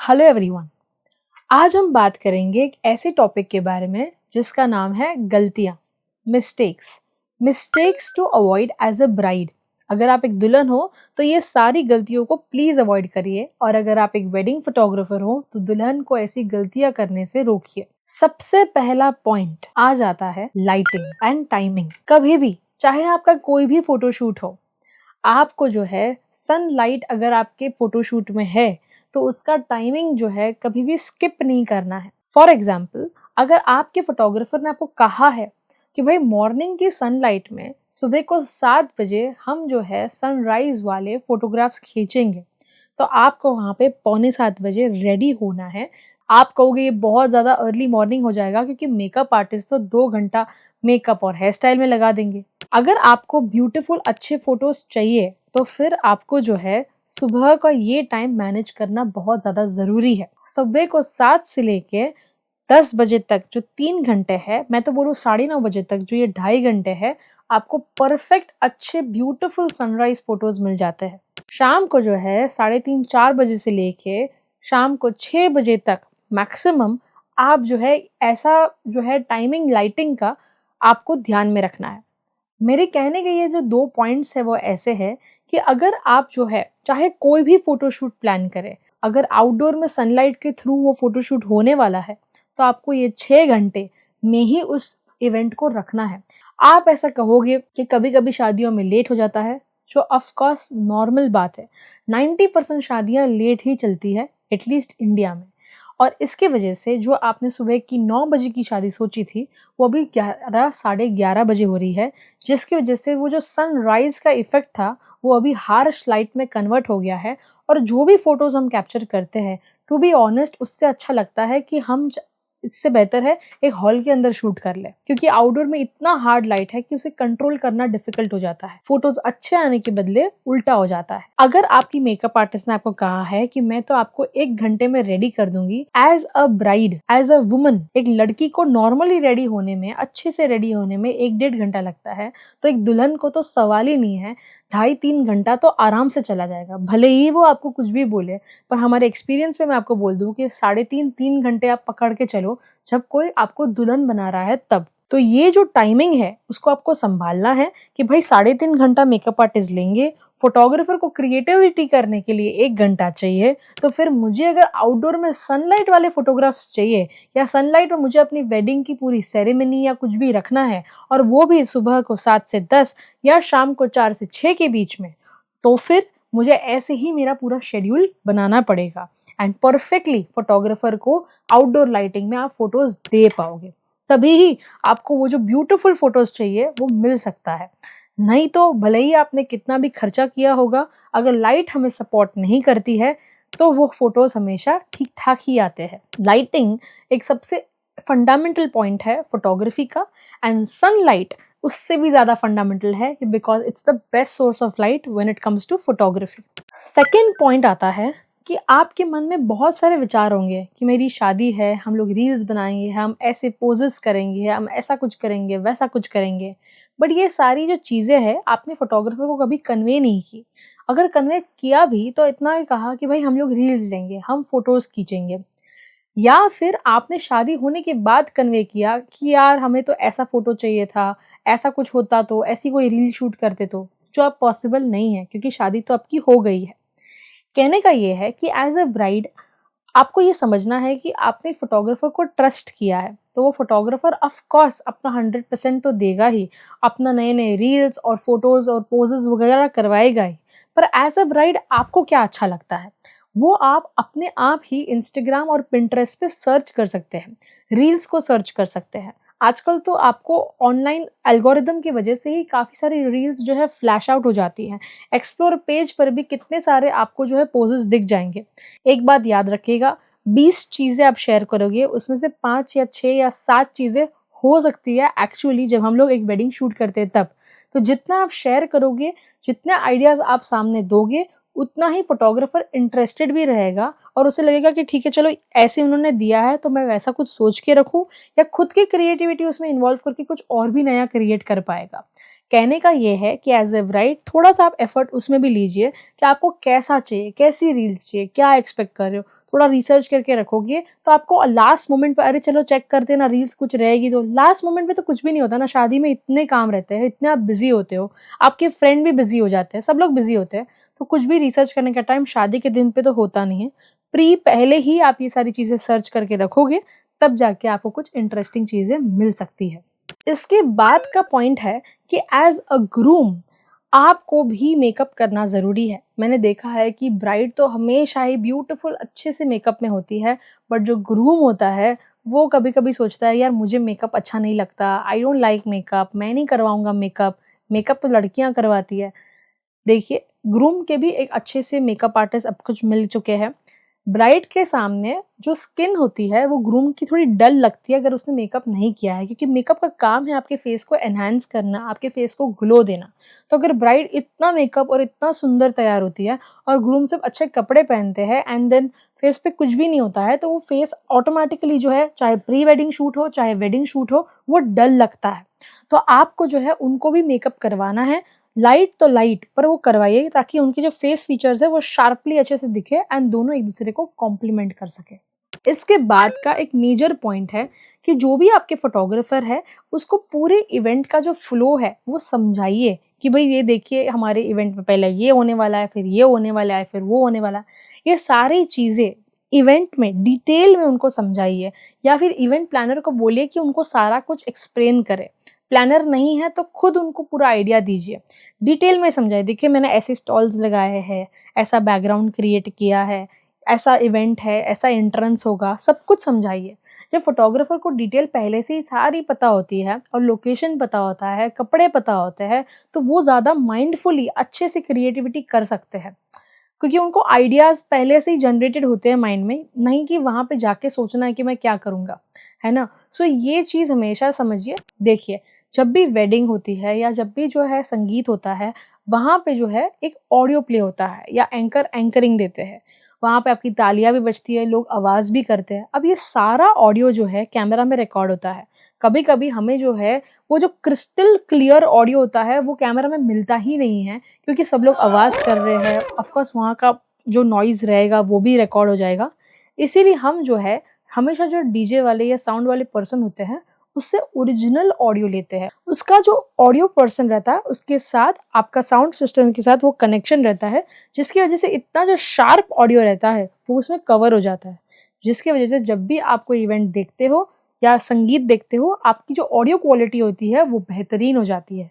Hello everyone. आज हम बात करेंगे एक ऐसे टॉपिक के बारे में जिसका नाम है गलतियां, mistakes to avoid as a bride. अगर आप एक दुल्हन हो तो ये सारी गलतियों को प्लीज अवॉइड करिए, और अगर आप एक वेडिंग फोटोग्राफर हो तो दुल्हन को ऐसी गलतियां करने से रोकिए। सबसे पहला पॉइंट आ जाता है लाइटिंग एंड टाइमिंग। कभी भी, चाहे आपका कोई भी फोटोशूट हो, आपको जो है सनलाइट अगर आपके फोटोशूट में है तो उसका टाइमिंग जो है कभी भी स्किप नहीं करना है। फॉर एग्जाम्पल, अगर आपके फोटोग्राफर ने आपको कहा है कि भाई मॉर्निंग की सनलाइट में सुबह को 7 बजे हम जो है सनराइज वाले फोटोग्राफ्स खींचेंगे, तो आपको वहाँ पे 6:45 रेडी होना है। आप कहोगे ये बहुत ज़्यादा अर्ली मॉर्निंग हो जाएगा, क्योंकि मेकअप आर्टिस्ट तो 2 घंटा मेकअप और हेयर स्टाइल में लगा देंगे। अगर आपको ब्यूटीफुल अच्छे फोटोज चाहिए तो फिर आपको जो है सुबह का ये टाइम मैनेज करना बहुत ज़्यादा ज़रूरी है। सुबह को 7 से लेके 10 बजे तक जो 3 घंटे है, मैं तो बोलूँ 9:30 बजे तक जो ये 2.5 घंटे है, आपको परफेक्ट अच्छे ब्यूटीफुल सनराइज फोटोज मिल जाते हैं। शाम को जो है 3:30-4 बजे से लेके शाम को 6 बजे तक मैक्सिमम आप जो है ऐसा जो है टाइमिंग लाइटिंग का आपको ध्यान में रखना है। मेरे कहने के ये जो 2 पॉइंट्स है वो ऐसे है कि अगर आप जो है चाहे कोई भी फोटोशूट प्लान करें, अगर आउटडोर में सनलाइट के थ्रू वो फोटोशूट होने वाला है तो आपको ये 6 घंटे में ही उस इवेंट को रखना है। आप ऐसा कहोगे कि कभी कभी शादियों में लेट हो जाता है, जो ऑफ कोर्स नॉर्मल बात है। 90% शादियां लेट ही चलती है, एटलीस्ट इंडिया में। और इसके वजह से जो आपने सुबह की 9 बजे की शादी सोची थी वो अभी 11 साढ़े 11 बजे हो रही है, जिसकी वजह से वो जो सनराइज का इफेक्ट था वो अभी हार्श लाइट में कन्वर्ट हो गया है। और जो भी फोटोज हम कैप्चर करते हैं, टू बी ऑनेस्ट, उससे अच्छा लगता है कि हम इससे बेहतर है एक हॉल के अंदर शूट कर ले, क्योंकि आउटडोर में इतना हार्ड लाइट है कि उसे कंट्रोल करना डिफिकल्ट हो जाता है। फोटोज अच्छे आने के बदले उल्टा हो जाता है। अगर आपकी मेकअप आर्टिस्ट ने आपको कहा है कि मैं तो आपको 1 घंटे में रेडी कर दूंगी, as a bride, as a woman, एक लड़की को नॉर्मली रेडी होने में, अच्छे से रेडी होने में 1-1.5 घंटा लगता है, तो एक दुल्हन को तो सवाल ही नहीं है, 2.5-3 घंटा तो आराम से चला जाएगा। भले ही वो आपको कुछ भी बोले, पर हमारे एक्सपीरियंस में मैं आपको बोल दूं कि 3.5-3 घंटे आप पकड़ के चलो जब कोई आपको दुल्हन बना रहा है तब। तो ये जो टाइमिंग है उसको आपको संभालना है कि भाई 3.5 घंटा मेकअप आर्टिस्ट लेंगे, फोटोग्राफर को क्रिएटिविटी करने के लिए 1 घंटा चाहिए, तो फिर मुझे अगर आउटडोर में सनलाइट वाले फोटोग्राफ्स चाहिए, या सनलाइट में मुझे अपनी वेडिंग की पूरी सेरेमनी या कुछ भी रखना है, और वो भी सुबह को 7 से 10 या शाम को 4 से 6 के बीच में, तो फिर मुझे ऐसे ही मेरा पूरा शेड्यूल बनाना पड़ेगा। एंड परफेक्टली फोटोग्राफर को आउटडोर लाइटिंग में आप फोटोज दे पाओगे, तभी ही आपको वो जो ब्यूटीफुल फोटोज चाहिए वो मिल सकता है। नहीं तो भले ही आपने कितना भी खर्चा किया होगा, अगर लाइट हमें सपोर्ट नहीं करती है तो वो फोटोज हमेशा ठीक ठाक ही आते हैं। लाइटिंग एक सबसे फंडामेंटल पॉइंट है फोटोग्राफी का, एंड सनलाइट उससे भी ज्यादा फंडामेंटल है, because it's the best source of light when it comes to photography. Second point आता है कि आपके मन में बहुत सारे विचार होंगे कि मेरी शादी है, हम लोग रील्स बनाएंगे, हम ऐसे पोजेस करेंगे, हम ऐसा कुछ करेंगे, वैसा कुछ करेंगे, बट ये सारी जो चीज़ें हैं आपने फोटोग्राफर को कभी कन्वे नहीं की। अगर कन्वे किया भी तो इतना ही कहा कि भाई हम लोग रील्स लेंगे, हम फोटोज खींचेंगे, या फिर आपने शादी होने के बाद कन्वे किया कि यार हमें तो ऐसा फोटो चाहिए था, ऐसा कुछ होता तो, ऐसी कोई रील शूट करते तो, जो अब पॉसिबल नहीं है क्योंकि शादी तो आपकी हो गई है। कहने का ये है कि एज अ ब्राइड आपको ये समझना है कि आपने एक फोटोग्राफर को ट्रस्ट किया है, तो वो फोटोग्राफर ऑफ कोर्स अपना 100% तो देगा ही, अपना नए नए रील्स और फोटोज और पोजेस वगैरह करवाएगा ही। पर एज अ ब्राइड आपको क्या अच्छा लगता है वो आप अपने आप ही इंस्टाग्राम और पिंटरेस्ट पे सर्च कर सकते हैं, रील्स को सर्च कर सकते हैं। आजकल तो आपको ऑनलाइन एल्गोरिदम की वजह से ही काफ़ी सारी रील्स जो है फ्लैश आउट हो जाती हैं। एक्सप्लोर पेज पर भी कितने सारे आपको जो है पोजेस दिख जाएंगे। एक बात याद रखिएगा, 20 चीज़ें आप शेयर करोगे, उसमें से 5 या 6 या 7 चीज़ें हो सकती है एक्चुअली जब हम लोग एक वेडिंग शूट करते हैं तब। तो जितना आप शेयर करोगे, जितने आइडियाज़ आप सामने दोगे, उतना ही फोटोग्राफर इंटरेस्टेड भी रहेगा और उसे लगेगा कि ठीक है चलो ऐसे उन्होंने दिया है तो मैं वैसा कुछ सोच के रखूँ, या खुद की क्रिएटिविटी उसमें इन्वॉल्व करके कुछ और भी नया क्रिएट कर पाएगा। कहने का ये है कि एज ए ब्राइड थोड़ा सा आप एफर्ट उसमें भी लीजिए कि आपको कैसा चाहिए, कैसी रील्स चाहिए, क्या एक्सपेक्ट कर रहे हो। थोड़ा रिसर्च करके रखोगे तो आपको लास्ट मोमेंट पे अरे चलो चेक करते ना रील्स कुछ रहेगी, तो लास्ट मोमेंट पे तो कुछ भी नहीं होता ना। शादी में इतने काम रहते हैं, इतने आप बिजी होते हो, आपके फ्रेंड भी बिजी हो जाते हैं, सब लोग बिजी होते हैं, तो कुछ भी रिसर्च करने का टाइम शादी के दिन पे तो होता नहीं है। पहले ही आप ये सारी चीजें सर्च करके रखोगे, तब जाके आपको कुछ इंटरेस्टिंग चीजें मिल सकती है। इसके बाद का पॉइंट है कि एज अ ग्रूम आपको भी मेकअप करना ज़रूरी है। मैंने देखा है कि ब्राइड तो हमेशा ही ब्यूटीफुल अच्छे से मेकअप में होती है, बट जो ग्रूम होता है वो कभी-कभी सोचता है यार मुझे मेकअप अच्छा नहीं लगता, आई डोंट लाइक मेकअप, मैं नहीं करवाऊँगा मेकअप, मेकअप तो लड़कियाँ करवाती है। देखिए, ग्रूम के भी एक अच्छे से मेकअप आर्टिस्ट अब कुछ मिल चुके हैं। ब्राइड के सामने जो स्किन होती है वो ग्रूम की थोड़ी डल लगती है अगर उसने मेकअप नहीं किया है, क्योंकि मेकअप का काम है आपके फेस को एनहांस करना, आपके फेस को ग्लो देना। तो अगर ब्राइड इतना मेकअप और इतना सुंदर तैयार होती है और ग्रूम सिर्फ अच्छे कपड़े पहनते हैं एंड देन फेस पे कुछ भी नहीं होता है, तो वो फेस ऑटोमेटिकली जो है, चाहे प्री वेडिंग शूट हो चाहे वेडिंग शूट हो, वो डल लगता है। तो आपको जो है उनको भी मेकअप करवाना है, लाइट तो लाइट पर वो करवाइए, ताकि उनके जो फेस फीचर्स है वो शार्पली अच्छे से दिखे एंड दोनों एक दूसरे को कॉम्प्लीमेंट कर सके। इसके बाद का एक मेजर पॉइंट है कि जो भी आपके फोटोग्राफर है उसको पूरे इवेंट का जो फ्लो है वो समझाइए कि भाई ये देखिए हमारे इवेंट में पहले ये होने वाला है, फिर ये होने वाला है, फिर वो होने वाला है। ये सारी चीज़ें इवेंट में डिटेल में उनको समझाइए, या फिर इवेंट प्लानर को बोलिए कि उनको सारा कुछ एक्सप्लेन करे। प्लानर नहीं है तो खुद उनको पूरा आइडिया दीजिए, डिटेल में समझाइए, देखिए मैंने ऐसे स्टॉल्स लगाए हैं, ऐसा बैकग्राउंड क्रिएट किया है, ऐसा इवेंट है, ऐसा एंट्रेंस होगा, सब कुछ समझाइए। जब फोटोग्राफर को डिटेल पहले से ही सारी पता होती है और लोकेशन पता होता है, कपड़े पता होते हैं, तो वो ज़्यादा माइंडफुली अच्छे से क्रिएटिविटी कर सकते हैं, क्योंकि उनको आइडियाज़ पहले से ही जनरेटेड होते हैं माइंड में, नहीं कि वहाँ पे जाके सोचना है कि मैं क्या करूँगा, है ना? सो ये चीज़ हमेशा समझिए। देखिए, जब भी वेडिंग होती है या जब भी जो है संगीत होता है, वहाँ पे जो है एक ऑडियो प्ले होता है या एंकरिंग देते हैं। वहाँ पे आपकी तालियाँ भी बजती है, लोग आवाज़ भी करते हैं। अब ये सारा ऑडियो जो है कैमरा में रिकॉर्ड होता है। कभी-कभी हमें जो है वो जो क्रिस्टल क्लियर ऑडियो होता है वो कैमरा में मिलता ही नहीं है, क्योंकि सब लोग आवाज़ कर रहे हैं। ऑफ कोर्स वहाँ का जो नॉइज़ रहेगा वो भी रिकॉर्ड हो जाएगा। इसीलिए हम जो है हमेशा जो डीजे वाले या साउंड वाले पर्सन होते हैं उससे ओरिजिनल ऑडियो लेते हैं। उसका जो ऑडियो पर्सन रहता है उसके साथ आपका साउंड सिस्टम के साथ वो कनेक्शन रहता है, जिसकी वजह से इतना जो शार्प ऑडियो रहता है वो उसमें कवर हो जाता है। जिसकी वजह से जब भी आप कोई इवेंट देखते हो या संगीत देखते हो, आपकी जो ऑडियो क्वालिटी होती है वो बेहतरीन हो जाती है।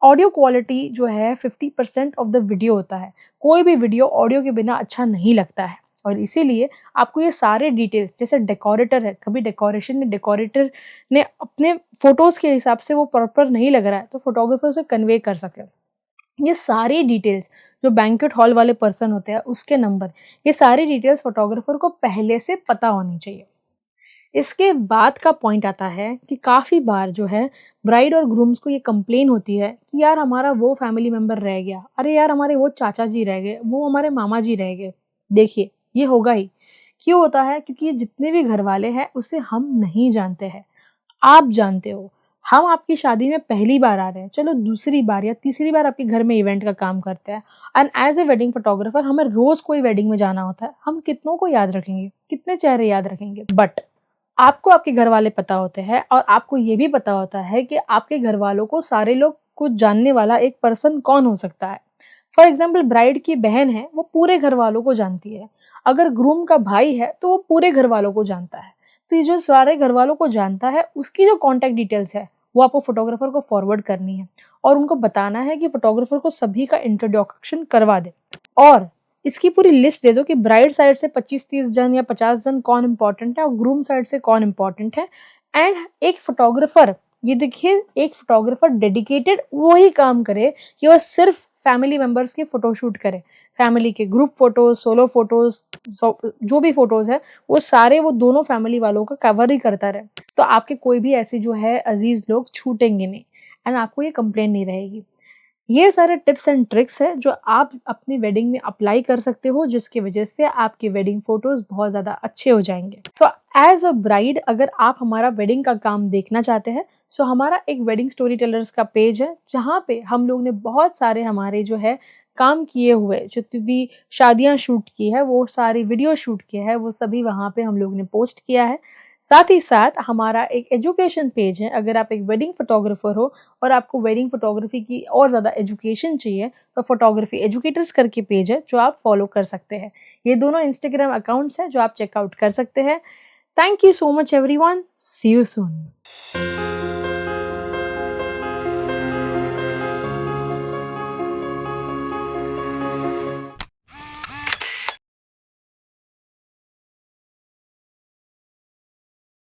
ऑडियो क्वालिटी जो है 50% ऑफ द वीडियो होता है। कोई भी वीडियो ऑडियो के बिना अच्छा नहीं लगता है, और इसीलिए आपको ये सारे डिटेल्स, जैसे डेकोरेटर है, कभी डेकोरेटर ने अपने फोटोज़ के हिसाब से वो प्रॉपर नहीं लग रहा है तो फोटोग्राफर उसे कन्वे कर सके। ये सारी डिटेल्स जो बैंक्वेट हॉल वाले पर्सन होते हैं उसके नंबर, ये सारी डिटेल्स फोटोग्राफर को पहले से पता होनी चाहिए। इसके बाद का पॉइंट आता है कि काफ़ी बार जो है ब्राइड और ग्रूम्स को ये कंप्लेन होती है कि यार हमारा वो फैमिली मेम्बर रह गया, अरे यार हमारे वो चाचा जी रह गए, वो हमारे मामा जी रह गए। देखिए, ये होगा ही। क्यों होता है? क्योंकि ये जितने भी घर वाले हैं उसे हम नहीं जानते हैं, आप जानते हो। हम आपकी शादी में पहली बार आ रहे हैं, चलो दूसरी बार या तीसरी बार आपके घर में इवेंट का काम करते हैं, and as a wedding photographer हमें रोज कोई वेडिंग में जाना होता है। हम कितनों को याद रखेंगे, कितने चेहरे याद रखेंगे? बट आपको आपके घर वाले पता होते हैं, और आपको ये भी पता होता है कि आपके घर वालों को सारे लोग को जानने वाला एक पर्सन कौन हो सकता है। फॉर एग्जाम्पल, ब्राइड की बहन है, वो पूरे घर वालों को जानती है। अगर ग्रूम का भाई है तो वो पूरे घर वालों को जानता है। तो ये जो सारे घर वालों को जानता है, उसकी जो कॉन्टैक्ट डिटेल्स है वो आपको फोटोग्राफर को फॉरवर्ड करनी है, और उनको बताना है कि फोटोग्राफर को सभी का इंट्रोडक्शन करवा दे, और इसकी पूरी लिस्ट दे दो कि ब्राइड साइड से 25-30 जन या 50 जन कौन इंपॉर्टेंट है और ग्रूम साइड से कौन इंपॉर्टेंट है। एंड एक फोटोग्राफर, ये देखिए, एक फोटोग्राफर डेडिकेटेड वो ही काम करे कि वो सिर्फ फैमिली मेंबर्स के फोटोशूट करे। फैमिली के ग्रुप फोटोज, सोलो फोटोज, जो भी फोटोज है वो सारे वो दोनों फैमिली वालों का कवर ही करता रहे। तो आपके कोई भी ऐसे जो है अजीज लोग छूटेंगे नहीं, एंड आपको ये कंप्लेन नहीं रहेगी। ये सारे टिप्स एंड ट्रिक्स है जो आप अपनी वेडिंग में अप्लाई कर सकते हो, जिसकी वजह से आपके वेडिंग फोटोज बहुत ज़्यादा अच्छे हो जाएंगे। सो एज अ ब्राइड, अगर आप हमारा वेडिंग का काम देखना चाहते हैं, सो हमारा एक वेडिंग स्टोरी टेलर्स का पेज है, जहाँ पे हम लोग ने बहुत सारे हमारे जो है काम किए हुए, जितनी भी शादियां शूट की है, वो सारी वीडियो शूट किया है, वो सभी वहाँ पे हम लोग ने पोस्ट किया है। साथ ही साथ हमारा एक एजुकेशन पेज है। अगर आप एक वेडिंग फोटोग्राफर हो और आपको वेडिंग फोटोग्राफी की और ज़्यादा एजुकेशन चाहिए, तो फोटोग्राफी एजुकेटर्स करके पेज है जो आप फॉलो कर सकते हैं। ये दोनों इंस्टाग्राम अकाउंट्स हैं जो आप चेकआउट कर सकते हैं। Thank you so much everyone, see you soon.